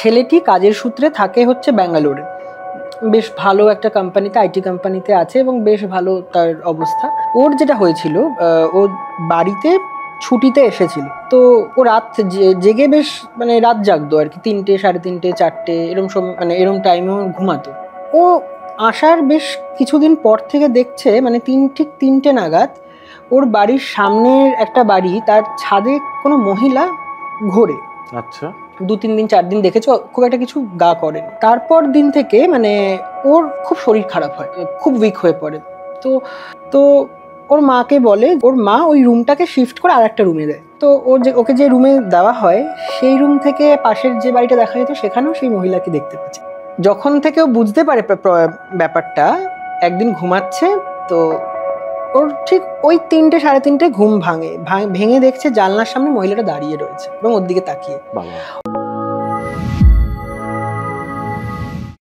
ছেলেটি কাজের সূত্রে থাকে হচ্ছে ব্যাঙ্গালোরে, বেশ ভালো একটা কোম্পানিতে, আইটি কোম্পানিতে আছে এবং বেশ ভালো তার অবস্থা। ওর যেটা হয়েছিল, ও বাড়িতে ছুটিতে এসেছিল, তো ও রাত জেগে বেশ মানে রাত জাগতো আর কি, 3টে, 3:30, 4টে এরম মানে এরম টাইমেও ঘুমাতো। ও আসার বেশ কিছুদিন পর থেকে দেখছে মানে ঠিক 3টে নাগাদ ওর বাড়ির সামনের একটা বাড়ি, তার ছাদে কোনো মহিলা ঘোরে। আচ্ছা, 2-3 দিন 4 দিন দেখেছো, খুব একটা কিছু গা করেনি। তারপর দিন থেকে মানে ওর খুব শরীর খারাপ হয়, খুব উইক হয়ে পড়ে। তো তো ওর মাকে বলে, ওর মা ওই রুমটাকে শিফট করে আর একটা রুমে দেয়। তো ওকে যে রুমে দেওয়া হয় সেই রুম থেকে পাশের যে বাড়িটা দেখা যেত সেখানেও সেই মহিলাকে দেখতে পাচ্ছে। যখন থেকে ও বুঝতে পারে ব্যাপারটা, একদিন ঘুমাচ্ছে, তো ওর ঠিক ওই 3টে 3:30 ঘুম ভেঙে দেখছে জানলার সামনে মহিলাটা দাঁড়িয়ে রয়েছে এবং ওর দিকে তাকিয়ে।